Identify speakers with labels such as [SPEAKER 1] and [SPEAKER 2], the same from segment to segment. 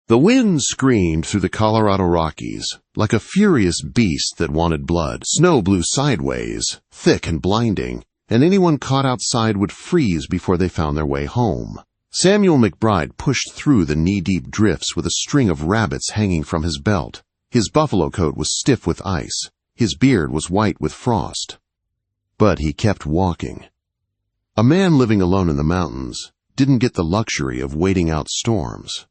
[SPEAKER 1] The wind screamed through the Colorado Rockies like a furious beast that wanted blood. Snow blew sideways, thick and blinding, and anyone caught outside would freeze before they found their way home. Samuel McBride pushed through the knee-deep drifts with a string of rabbits hanging from his belt. His buffalo coat was stiff with ice. His beard was white with frost. But he kept walking. A man living alone in the mountains didn't get the luxury of waiting out storms.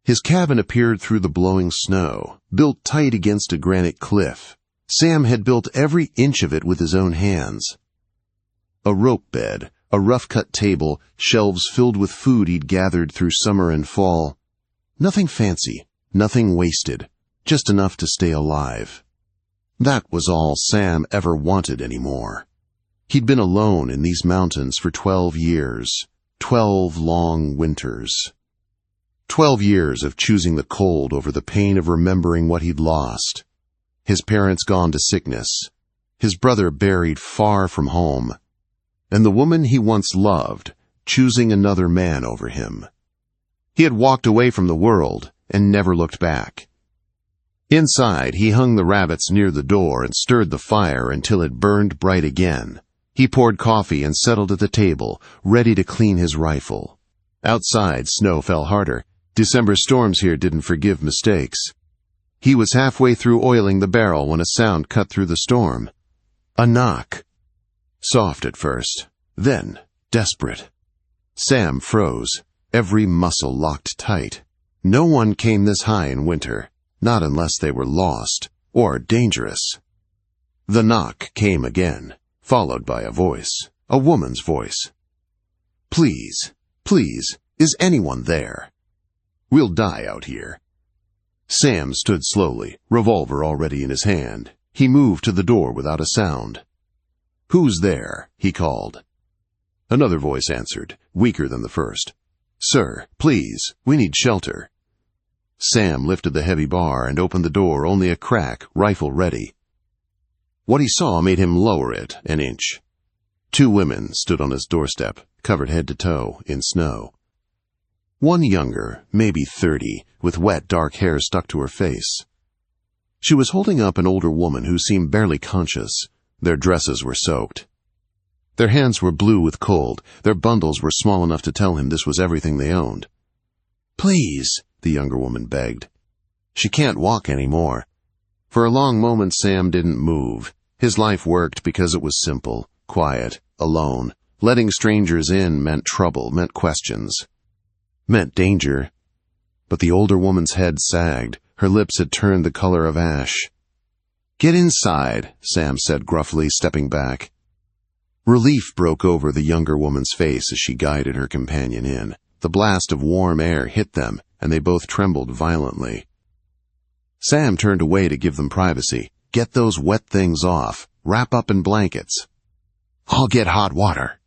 [SPEAKER 1] His cabin appeared through the blowing snow, built tight against a granite cliff. Sam had built every inch of it with his own hands. A rope bed, a rough-cut table, shelves filled with food he'd gathered through summer and fall. Nothing fancy, nothing wasted, just enough to stay alive. That was all Sam ever wanted anymore. He'd been alone in these mountains for 12 years, 12 long winters. 12 years of choosing the cold over the pain of remembering what he'd lost. His parents gone to sickness, his brother buried far from home, and the woman he once loved choosing another man over him. He had walked away from the world and never looked back. Inside, he hung the rabbits near the door and stirred the fire until it burned bright again. He poured coffee and settled at the table, ready to clean his rifle. Outside, snow fell harder. December storms here didn't forgive mistakes. He was halfway through oiling the barrel when a sound cut through the storm. A knock. Soft at first, then desperate. Sam froze, every muscle locked tight. No one came this high in winter, not unless they were lost or dangerous. The knock came again, followed by a voice, a woman's voice. "Please, please, is anyone there? We'll die out here." Sam stood slowly, revolver already in his hand. He moved to the door without a sound. "Who's there?" he called. Another voice answered, weaker than the first. "Sir, please, we need shelter." Sam lifted the heavy bar and opened the door only a crack, rifle ready. What he saw made him lower it an inch. 2 women stood on his doorstep, covered head to toe in snow. One younger, maybe 30, with wet dark hair stuck to her face. She was holding up an older woman who seemed barely conscious. Their dresses were soaked. Their hands were blue with cold. Their bundles were small enough to tell him this was everything they owned. "Please," the younger woman begged. "She can't walk anymore." For a long moment Sam didn't move. His life worked because it was simple, quiet, alone. Letting strangers in meant trouble, meant questions, meant danger. But the older woman's head sagged. Her lips had turned the color of ash. "Get inside," Sam said gruffly, stepping back. Relief broke over the younger woman's face as she guided her companion in. The blast of warm air hit them, and they both trembled violently. Sam turned away to give them privacy. "Get those wet things off. Wrap up in blankets." "I'll get hot water."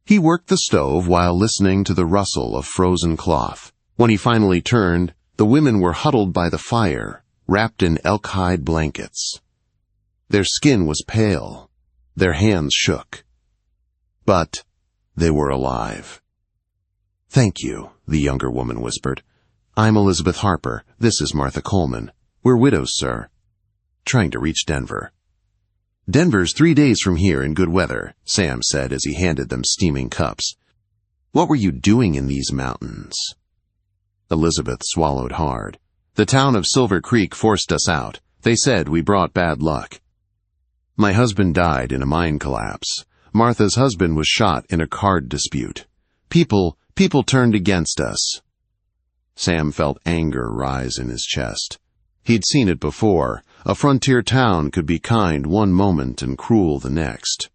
[SPEAKER 1] He worked the stove while listening to the rustle of frozen cloth. When he finally turned, the women were huddled by the fire, wrapped in elk-hide blankets. Their skin was pale. Their hands shook. But they were alive. "Thank you," the younger woman whispered. "I'm Elizabeth Harper. This is Martha Coleman. We're widows, sir." Trying to reach Denver. "Denver's 3 days from here in good weather," Sam said as he handed them steaming cups. "What were you doing in these mountains?" Elizabeth swallowed hard. "The town of Silver Creek forced us out. They said we brought bad luck. My husband died in a mine collapse. Martha's husband was shot in a card dispute. People turned against us." Sam felt anger rise in his chest. He'd seen it before. A frontier town could be kind one moment and cruel the next.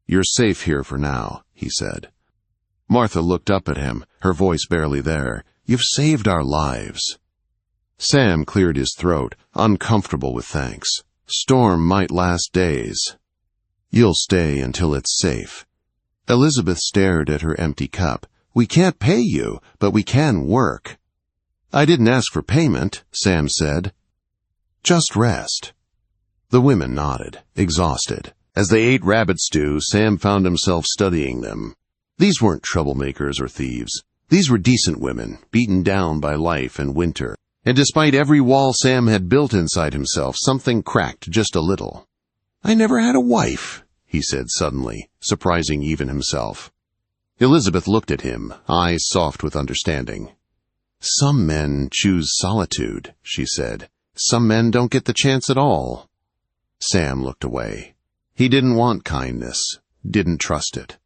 [SPEAKER 1] "You're safe here for now," he said. Martha looked up at him, her voice barely there. "You've saved our lives." Sam cleared his throat, uncomfortable with thanks. "Storm might last days. You'll stay until it's safe." Elizabeth stared at her empty cup. "We can't pay you, but we can work." "I didn't ask for payment," Sam said. "Just rest." The women nodded, exhausted. As they ate rabbit stew, Sam found himself studying them. These weren't troublemakers or thieves. These were decent women, beaten down by life and winter. And despite every wall Sam had built inside himself, something cracked just a little. "I never had a wife," he said suddenly, surprising even himself. Elizabeth looked at him, eyes soft with understanding. "Some men choose solitude," she said. "Some men don't get the chance at all." Sam looked away. He didn't want kindness, didn't trust it.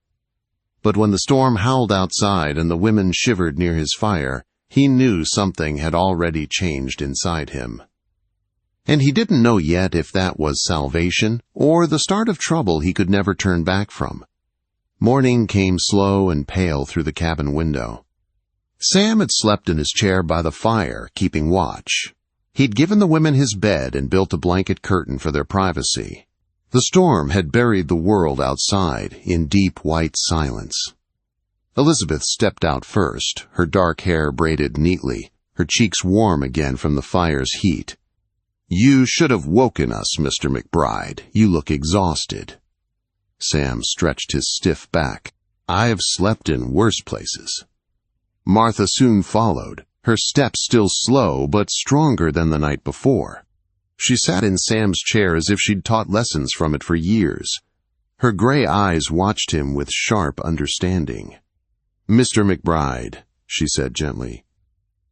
[SPEAKER 1] But when the storm howled outside and the women shivered near his fire, he knew something had already changed inside him. And he didn't know yet if that was salvation or the start of trouble he could never turn back from. Morning came slow and pale through the cabin window. Sam had slept in his chair by the fire, keeping watch. He'd given the women his bed and built a blanket curtain for their privacy. The storm had buried the world outside in deep white silence. Elizabeth stepped out first, her dark hair braided neatly, her cheeks warm again from the fire's heat. "You should have woken us, Mr. McBride. You look exhausted." Sam stretched his stiff back. "I've slept in worse places." Martha soon followed, her steps still slow but stronger than the night before. She sat in Sam's chair as if she'd taught lessons from it for years. Her gray eyes watched him with sharp understanding. "Mr. McBride," she said gently,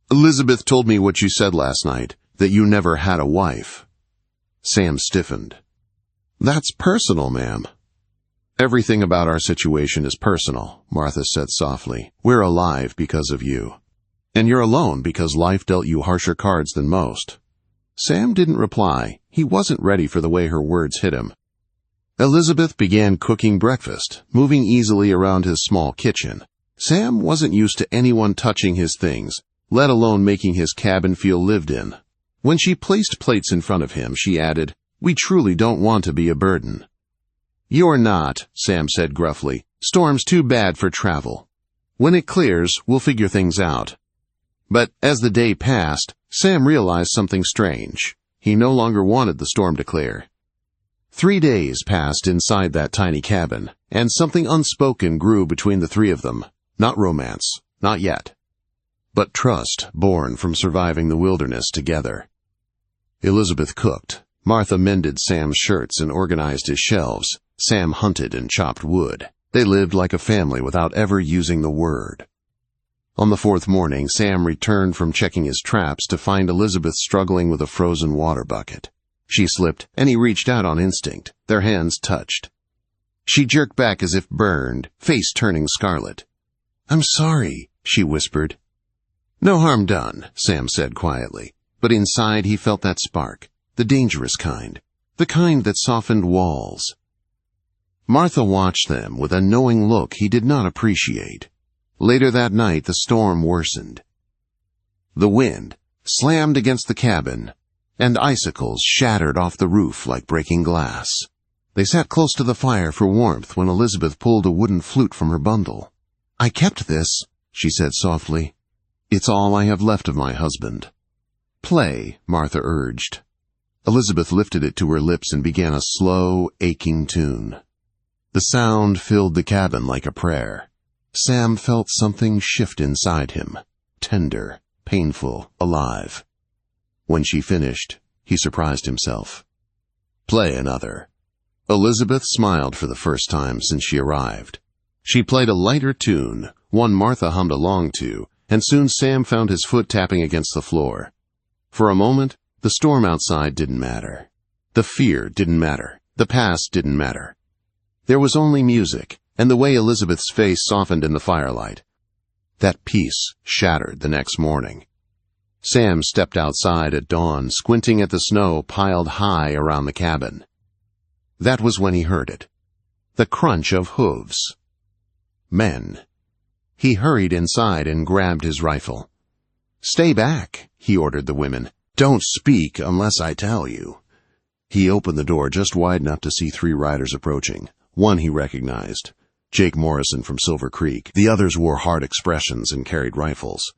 [SPEAKER 1] "Elizabeth told me what you said last night, that you never had a wife." Sam stiffened. "That's personal, ma'am." "Everything about our situation is personal," Martha said softly. "We're alive because of you. And you're alone because life dealt you harsher cards than most." Sam didn't reply. He wasn't ready for the way her words hit him. Elizabeth began cooking breakfast, moving easily around his small kitchen. Sam wasn't used to anyone touching his things, let alone making his cabin feel lived in. When she placed plates in front of him, she added, "We truly don't want to be a burden." "You're not," Sam said gruffly. "Storm's too bad for travel. When it clears, we'll figure things out." But as the day passed, Sam realized something strange. He no longer wanted the storm to clear. 3 days passed inside that tiny cabin, and something unspoken grew between the three of them. Not romance, not yet, but trust born from surviving the wilderness together. Elizabeth cooked. Martha mended Sam's shirts and organized his shelves. Sam hunted and chopped wood. They lived like a family without ever using the word. On the 4th morning, Sam returned from checking his traps to find Elizabeth struggling with a frozen water bucket. She slipped, and he reached out on instinct. Their hands touched. She jerked back as if burned, face turning scarlet. "I'm sorry," she whispered. "No harm done," Sam said quietly. But inside he felt that spark, the dangerous kind, the kind that softened walls. Martha watched them with a knowing look he did not appreciate. Later that night, the storm worsened. The wind slammed against the cabin, and icicles shattered off the roof like breaking glass. They sat close to the fire for warmth when Elizabeth pulled a wooden flute from her bundle. "I kept this," she said softly. "It's all I have left of my husband." "Play," Martha urged. Elizabeth lifted it to her lips and began a slow, aching tune. The sound filled the cabin like a prayer. Sam felt something shift inside him, tender, painful, alive. When she finished, he surprised himself. "Play another." Elizabeth smiled for the first time since she arrived. She played a lighter tune, one Martha hummed along to, and soon Sam found his foot tapping against the floor. For a moment, the storm outside didn't matter. The fear didn't matter. The past didn't matter. There was only music, and the way Elizabeth's face softened in the firelight. That peace shattered the next morning. Sam stepped outside at dawn, squinting at the snow piled high around the cabin. That was when he heard it. The crunch of hooves. Men. He hurried inside and grabbed his rifle. "Stay back," he ordered the women. "Don't speak unless I tell you." He opened the door just wide enough to see 3 riders approaching. One he recognized, Jake Morrison from Silver Creek. The others wore hard expressions and carried rifles.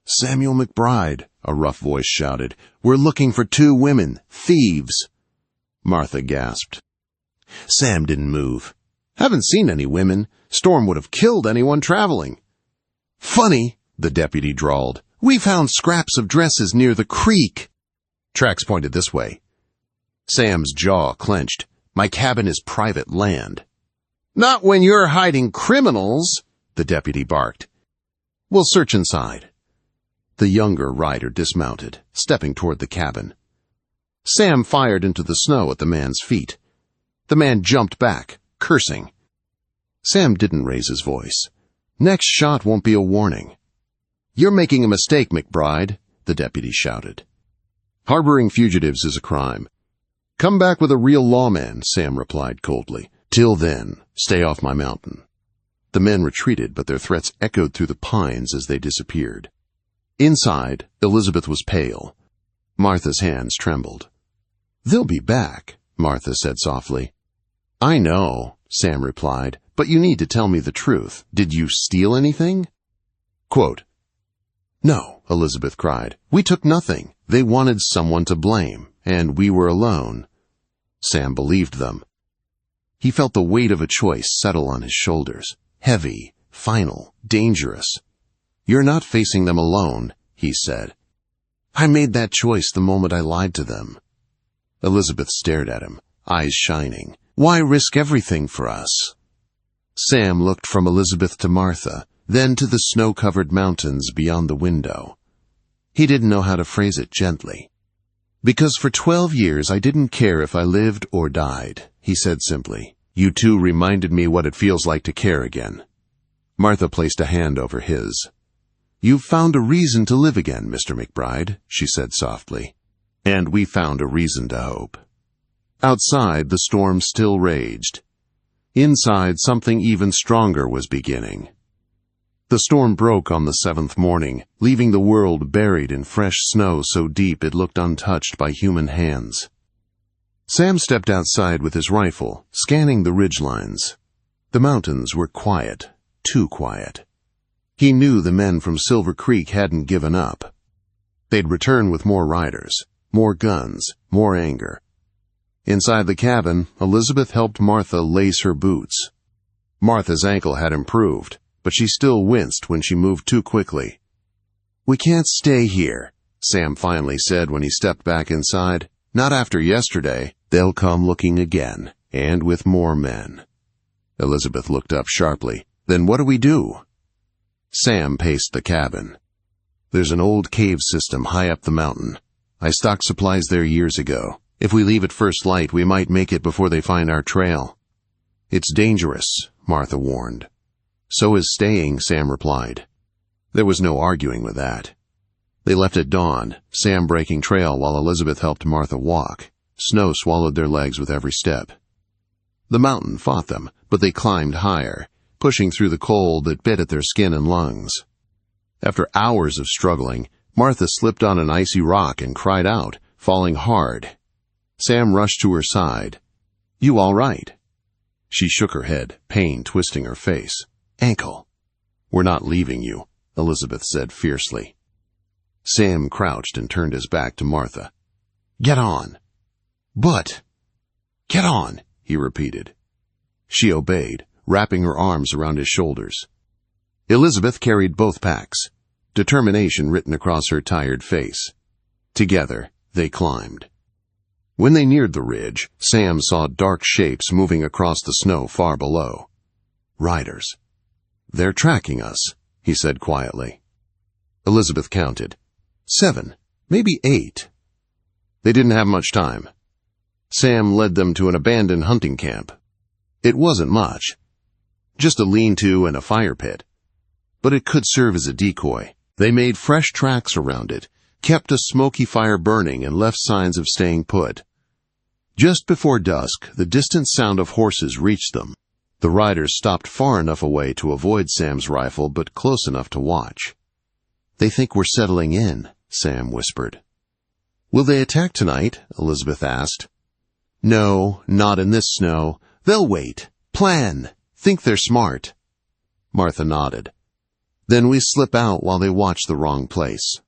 [SPEAKER 1] "Samuel McBride," a rough voice shouted. "We're looking for 2 women, thieves." Martha gasped. Sam didn't move. "Haven't seen any women. Storm would have killed anyone traveling." "Funny," the deputy drawled. "We found scraps of dresses near the creek." Tracks pointed this way. Sam's jaw clenched. "My cabin is private land." "Not when you're hiding criminals," the deputy barked. "We'll search inside." The younger rider dismounted, stepping toward the cabin. Sam fired into the snow at the man's feet. The man jumped back, cursing. Sam didn't raise his voice. "Next shot won't be a warning." "You're making a mistake, McBride," the deputy shouted. "Harboring fugitives is a crime." "Come back with a real lawman," Sam replied coldly. "Till then, stay off my mountain." The men retreated, but their threats echoed through the pines as they disappeared. Inside, Elizabeth was pale. Martha's hands trembled. "They'll be back," Martha said softly. "I know," Sam replied, "but you need to tell me the truth. Did you steal anything?" Quote, "No," Elizabeth cried. "We took nothing. They wanted someone to blame, and we were alone." Sam believed them. He felt the weight of a choice settle on his shoulders. Heavy, final, dangerous. "You're not facing them alone," he said. "I made that choice the moment I lied to them." Elizabeth stared at him, eyes shining. "Why risk everything for us?" Sam looked from Elizabeth to Martha, then to the snow-covered mountains beyond the window. He didn't know how to phrase it gently. "Because for 12 years I didn't care if I lived or died," he said simply. "You two reminded me what it feels like to care again." Martha placed a hand over his. "You've found a reason to live again, Mr. McBride," she said softly. "And we found a reason to hope." Outside, the storm still raged. Inside, something even stronger was beginning. The storm broke on the 7th morning, leaving the world buried in fresh snow so deep it looked untouched by human hands. Sam stepped outside with his rifle, scanning the ridgelines. The mountains were quiet, too quiet. He knew the men from Silver Creek hadn't given up. They'd return with more riders, more guns, more anger. Inside the cabin, Elizabeth helped Martha lace her boots. Martha's ankle had improved, but she still winced when she moved too quickly. "We can't stay here," Sam finally said when he stepped back inside. "Not after yesterday. They'll come looking again, and with more men." Elizabeth looked up sharply. "Then what do we do?" Sam paced the cabin. "There's an old cave system high up the mountain. I stocked supplies there years ago. If we leave at first light, we might make it before they find our trail." "It's dangerous," Martha warned. "So is staying," Sam replied. There was no arguing with that. They left at dawn, Sam breaking trail while Elizabeth helped Martha walk. Snow swallowed their legs with every step. The mountain fought them, but they climbed higher, pushing through the cold that bit at their skin and lungs. After hours of struggling, Martha slipped on an icy rock and cried out, falling hard. Sam rushed to her side. "You all right?" She shook her head, pain twisting her face. "Ankle." "We're not leaving you," Elizabeth said fiercely. Sam crouched and turned his back to Martha. "Get on." "But—" "Get on," he repeated. She obeyed, wrapping her arms around his shoulders. Elizabeth carried both packs, determination written across her tired face. Together, they climbed. When they neared the ridge, Sam saw dark shapes moving across the snow far below. "Riders." "They're tracking us," he said quietly. Elizabeth counted. 7, maybe 8. They didn't have much time. Sam led them to an abandoned hunting camp. It wasn't much, just a lean-to and a fire pit. But it could serve as a decoy. They made fresh tracks around it, kept a smoky fire burning, and left signs of staying put. Just before dusk, the distant sound of horses reached them. The riders stopped far enough away to avoid Sam's rifle, but close enough to watch. "They think we're settling in," Sam whispered. "Will they attack tonight?" Elizabeth asked. "No, not in this snow. They'll wait. Plan. Think they're smart." Martha nodded. "Then we slip out while they watch the wrong place."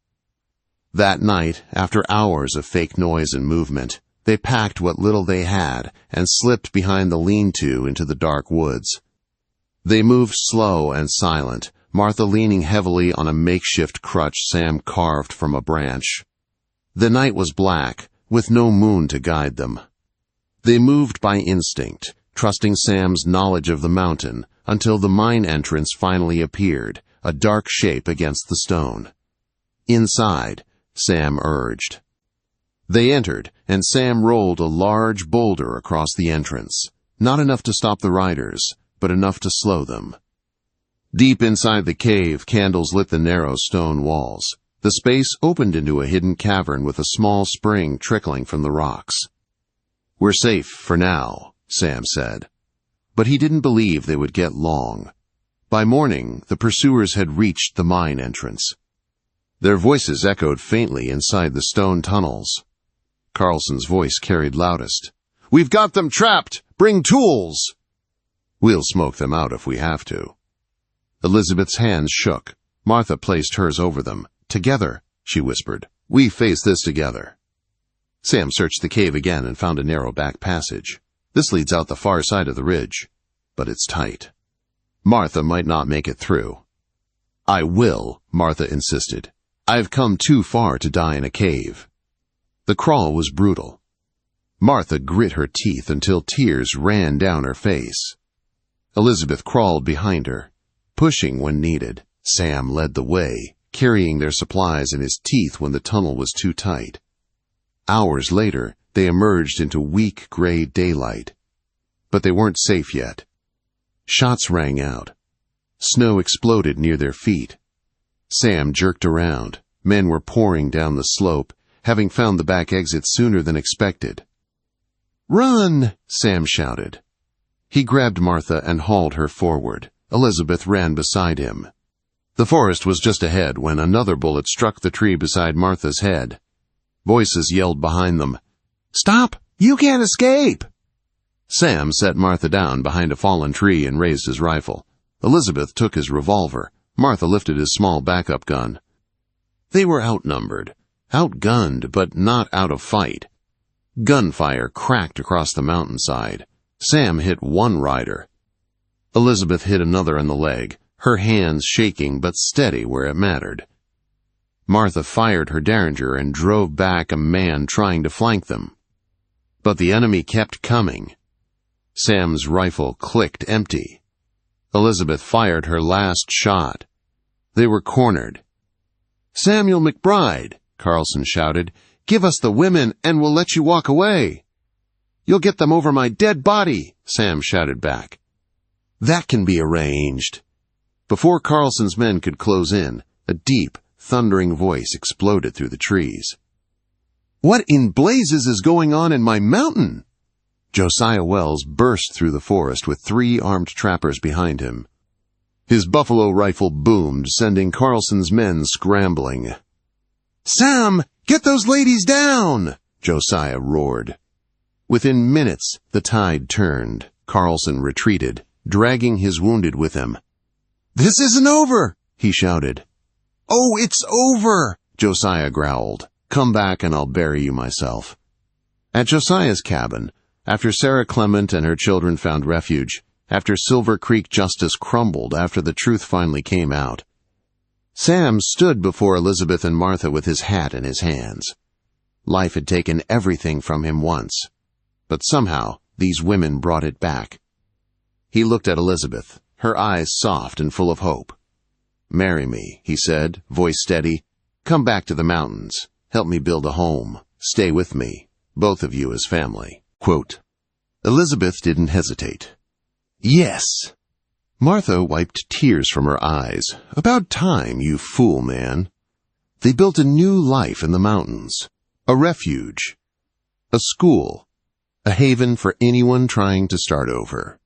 [SPEAKER 1] That night, after hours of fake noise and movement, they packed what little they had and slipped behind the lean-to into the dark woods. They moved slow and silent, Martha leaning heavily on a makeshift crutch Sam carved from a branch. The night was black, with no moon to guide them. They moved by instinct, trusting Sam's knowledge of the mountain, until the mine entrance finally appeared, a dark shape against the stone. Inside, Sam urged. They entered, and Sam rolled a large boulder across the entrance, not enough to stop the riders, but enough to slow them. Deep inside the cave, candles lit the narrow stone walls. The space opened into a hidden cavern with a small spring trickling from the rocks. "We're safe for now," Sam said. But he didn't believe they would get long. By morning, the pursuers had reached the mine entrance. Their voices echoed faintly inside the stone tunnels. Carlson's voice carried loudest. "We've got them trapped! Bring tools!" "We'll smoke them out if we have to." Elizabeth's hands shook. Martha placed hers over them. "Together," she whispered. "We face this together." Sam searched the cave again and found a narrow back passage. "This leads out the far side of the ridge, but it's tight. Martha might not make it through." "I will," Martha insisted. "I've come too far to die in a cave." The crawl was brutal. Martha grit her teeth until tears ran down her face. Elizabeth crawled behind her, pushing when needed. Sam led the way, carrying their supplies in his teeth when the tunnel was too tight. Hours later, they emerged into weak gray daylight. But they weren't safe yet. Shots rang out. Snow exploded near their feet. Sam jerked around. Men were pouring down the slope, having found the back exit sooner than expected. "Run!" Sam shouted. He grabbed Martha and hauled her forward. Elizabeth ran beside him. The forest was just ahead when another bullet struck the tree beside Martha's head. Voices yelled behind them, "Stop! You can't escape!" Sam set Martha down behind a fallen tree and raised his rifle. Elizabeth took his revolver. Martha lifted his small backup gun. They were outnumbered, outgunned, but not out of fight. Gunfire cracked across the mountainside. Sam hit one rider. Elizabeth hit another in the leg, her hands shaking but steady where it mattered. Martha fired her derringer and drove back a man trying to flank them. But the enemy kept coming. Sam's rifle clicked empty. Elizabeth fired her last shot. They were cornered. "Samuel McBride," Carlson shouted, "give us the women and we'll let you walk away." "You'll get them over my dead body," Sam shouted back. "That can be arranged." Before Carlson's men could close in, a deep, thundering voice exploded through the trees. "What in blazes is going on in my mountain?" Josiah Wells burst through the forest with 3 armed trappers behind him. His buffalo rifle boomed, sending Carlson's men scrambling. "Sam, get those ladies down!" Josiah roared. Within minutes, the tide turned. Carlson retreated, dragging his wounded with him. "This isn't over!" he shouted. "Oh, it's over!" Josiah growled. "Come back and I'll bury you myself." At Josiah's cabin, after Sarah Clement and her children found refuge, after Silver Creek justice crumbled after the truth finally came out, Sam stood before Elizabeth and Martha with his hat in his hands. Life had taken everything from him once, but somehow these women brought it back. He looked at Elizabeth, her eyes soft and full of hope. "Marry me," he said, voice steady. "Come back to the mountains. Help me build a home. Stay with me, both of you as family." Quote. Elizabeth didn't hesitate. "Yes." Martha wiped tears from her eyes. "About time, you fool man." They built a new life in the mountains. A refuge. A school. A haven for anyone trying to start over.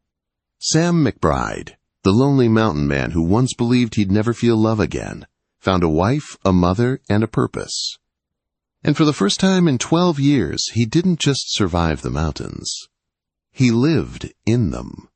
[SPEAKER 1] Sam McBride, the lonely mountain man who once believed he'd never feel love again, found a wife, a mother, and a purpose. And for the first time in 12 years, he didn't just survive the mountains. He lived in them.